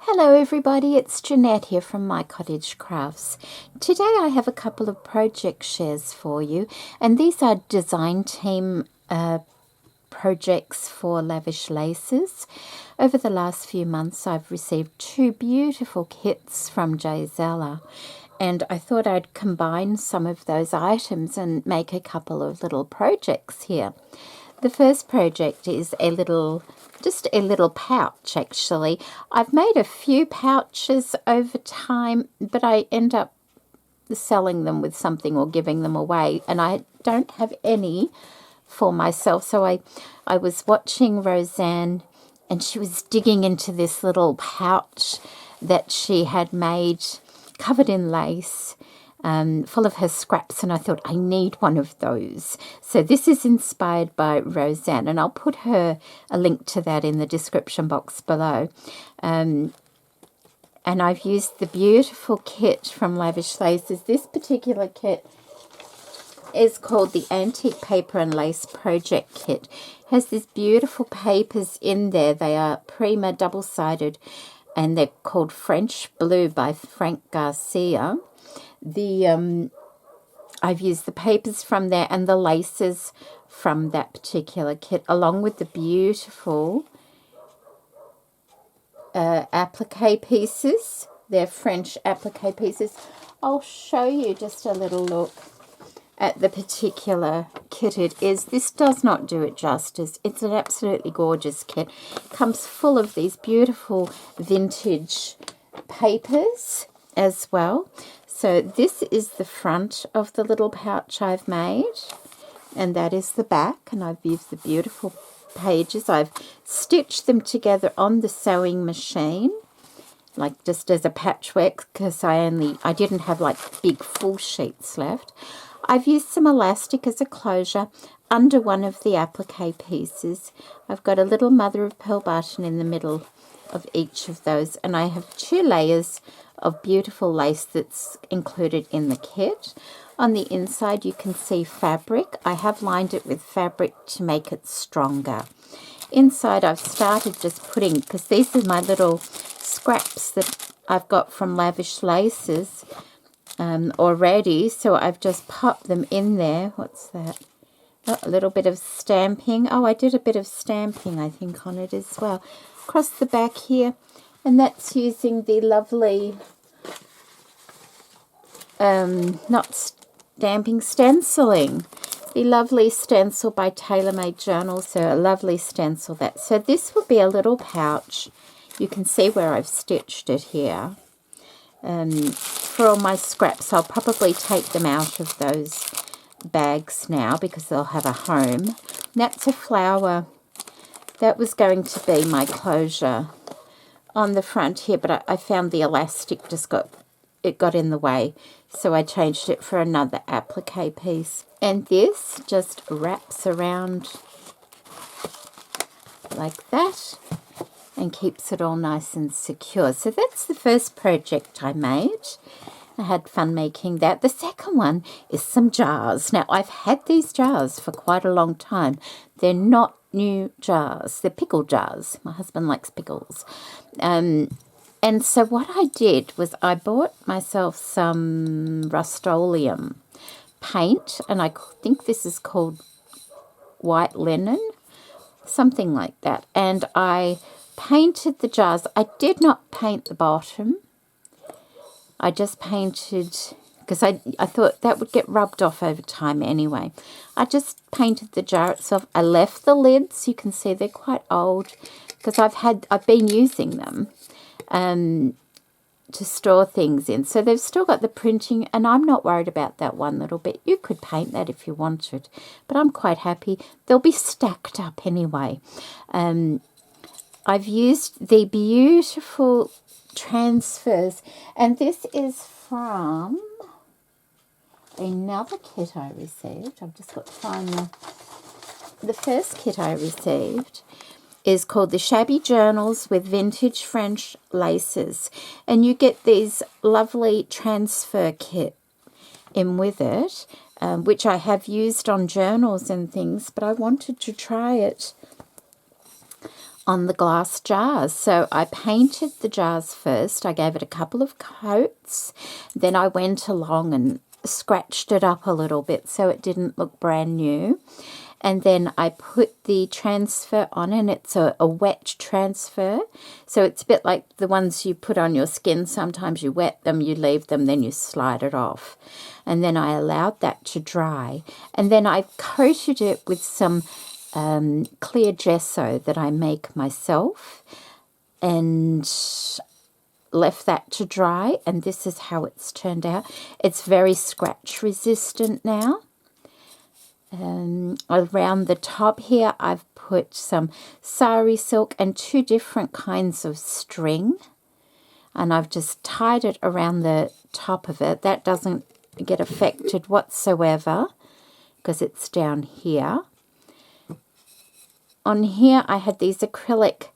Hello everybody, it's Jeanette here from My Cottage Crafts. Today I have a couple of project shares for you, and these are design team projects for Lavish laces. Over the last few months I've received two beautiful kits from Zella, and I thought I'd combine some of those items and make a couple of little projects here. The first project is just a little pouch, actually. I've made a few pouches over time, but I end up selling them with something or giving them away, and I don't have any for myself. So I was watching Roseanne, and she was digging into this little pouch that she had made, covered in lace, full of her scraps, and I thought, I need one of those. So this is inspired by Roseanne, and I'll put a link to that in the description box below. And I've used the beautiful kit from Lavish Laces. This particular kit is called the Antique Paper and Lace Project Kit. It has these beautiful papers in there. They are Prima double-sided, and they're called French Blue by Frank Garcia. I've used the papers from there and the laces from that particular kit, along with the beautiful applique pieces. They're French applique pieces. I'll show you just a little look at the particular kit it is. This does not do it justice. It's an absolutely gorgeous kit. It comes full of these beautiful vintage papers as well. So this is the front of the little pouch I've made, and that is the back, and I've used the beautiful pages. I've stitched them together on the sewing machine, like just as a patchwork, because I didn't have like big full sheets left. I've used some elastic as a closure under one of the applique pieces. I've got a little mother of pearl button in the middle of each of those, and I have 2 layers of beautiful lace that's included in the kit. On the inside you can see fabric. I have lined it with fabric to make it stronger. Inside I've started just putting, because these are my little scraps that I've got from Lavish Laces already, so I've just popped them in there. What's that? Oh, a little bit of stamping. Oh, I did a bit of stamping, I think, on it as well. Across the back here, and that's using the lovely, not stamping, stenciling. The lovely stencil by TaylorMade Journals. So a lovely stencil that. So this will be a little pouch. You can see where I've stitched it here. For all my scraps, I'll probably take them out of those bags now because they'll have a home. And that's a flower. That was going to be my closure on the front here, but I found the elastic just got in the way, so I changed it for another applique piece. And this just wraps around like that and keeps it all nice and secure. So that's the first project I made. I had fun making that. The second one is some jars. Now, I've had these jars for quite a long time. They're not new jars. They're pickle jars. My husband likes pickles. And so what I did was I bought myself some Rust-Oleum paint, and I think this is called white linen, something like that. And I painted the jars. I did not paint the bottom. I just painted, because I thought that would get rubbed off over time anyway. I just painted the jar itself. I left the lids. You can see they're quite old because I've been using them to store things in. So they've still got the printing, and I'm not worried about that one little bit. You could paint that if you wanted, but I'm quite happy. They'll be stacked up anyway. I've used the beautiful transfers, and this is from another kit I received. I've just got to find the first kit I received is called the Shabby Journals with Vintage French Laces, and you get these lovely transfer kit in with it, which I have used on journals and things, but I wanted to try it on the glass jars. So I painted the jars first. I gave it a couple of coats. Then I went along and scratched it up a little bit so it didn't look brand new. And then I put the transfer on, and it's a wet transfer. So it's a bit like the ones you put on your skin. Sometimes you wet them, you leave them, then you slide it off. And then I allowed that to dry. And then I coated it with some clear gesso that I make myself, and left that to dry. And this is how it's turned out. It's very scratch resistant now. Around the top here, I've put some sari silk and 2 different kinds of string, and I've just tied it around the top of it. That doesn't get affected whatsoever because it's down here. On here, I had these acrylic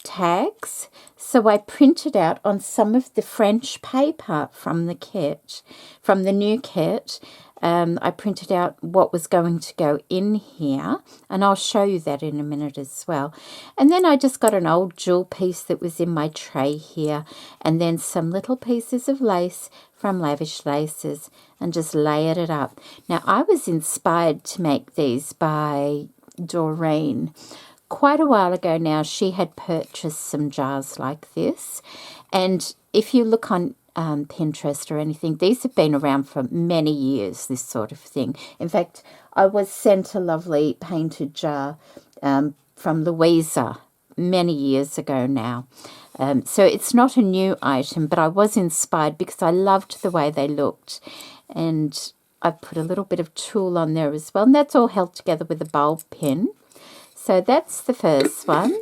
tags, so I printed out on some of the French paper from the kit, from the new kit. I printed out what was going to go in here, and I'll show you that in a minute as well. And then I just got an old jewel piece that was in my tray here, and then some little pieces of lace from Lavish Laces, and just layered it up. Now, I was inspired to make these by Doreen. Quite a while ago now, she had purchased some jars like this, and if you look on Pinterest or anything, these have been around for many years, this sort of thing. In fact, I was sent a lovely painted jar from Louisa many years ago now. So it's not a new item, but I was inspired because I loved the way they looked. And I put a little bit of tulle on there as well, and that's all held together with a bulb pin. So that's the first one.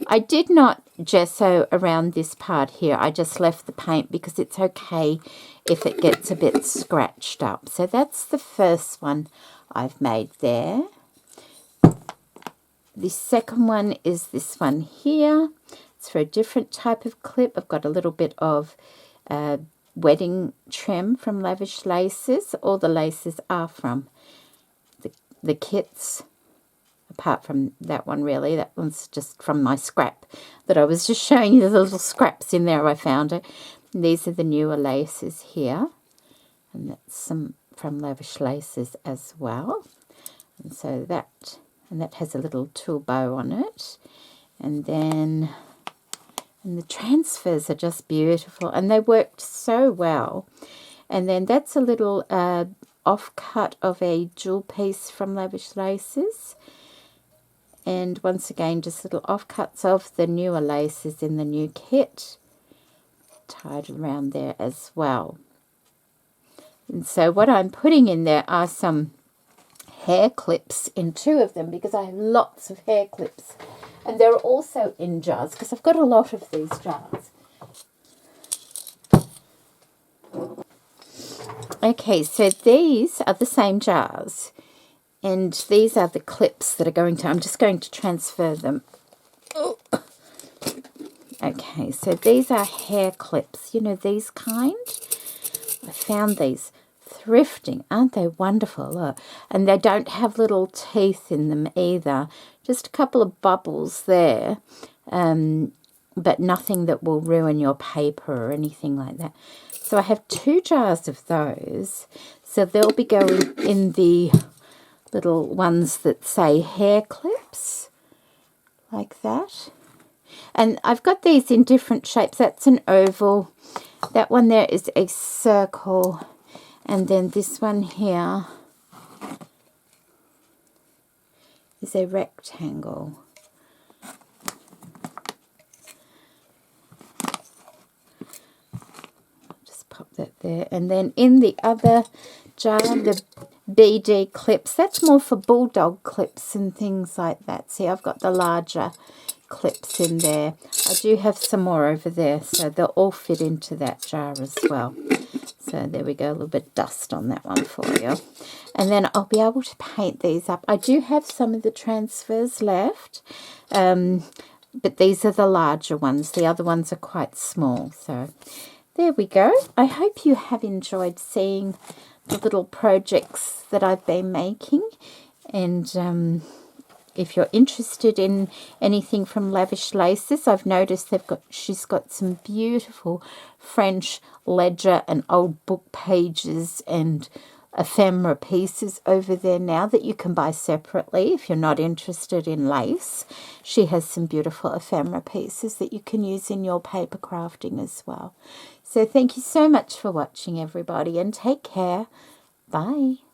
I did not gesso around this part here. I just left the paint because it's okay if it gets a bit scratched up. So that's the first one I've made there. The second one is this one here. It's for a different type of clip. I've got a little bit of wedding trim from Lavish Laces. All the laces are from the kits. Apart from that one, really. That one's just from my scrap that I was just showing you, the little scraps in there I found it. And these are the newer laces here. And that's some from Lavish Laces as well. And so that has a little tulle bow on it. And then, and the transfers are just beautiful. And they worked so well. And then that's a little offcut of a jewel piece from Lavish Laces. And once again, just little offcuts of the newer laces in the new kit, tied around there as well. And so what I'm putting in there are some hair clips in 2 of them, because I have lots of hair clips. And they're also in jars, because I've got a lot of these jars. Okay, so these are the same jars. And these are the clips that are going to, I'm just going to transfer them. Oh. Okay, so these are hair clips. You know, these kind? I found these thrifting. Aren't they wonderful? Look. And they don't have little teeth in them either. Just a couple of bubbles there. But nothing that will ruin your paper or anything like that. So I have 2 jars of those. So they'll be going in the little ones that say hair clips, like that. And I've got these in different shapes. That's an oval. That one there is a circle. And then this one here is a rectangle. Just pop that there. And then in the other jar, the BD clips, that's more for bulldog clips and things like that. See, I've got the larger clips in there. I do have some more over there, so they'll all fit into that jar as well. So there we go, a little bit of dust on that one for you. And then I'll be able to paint these up. I do have some of the transfers left, but these are the larger ones. The other ones are quite small. So there we go. I hope you have enjoyed seeing the little projects that I've been making, and if you're interested in anything from Lavish Laces, I've noticed she's got some beautiful French ledger and old book pages and ephemera pieces over there now that you can buy separately if you're not interested in lace. She has some beautiful ephemera pieces that you can use in your paper crafting as well. So thank you so much for watching, everybody, and take care. Bye.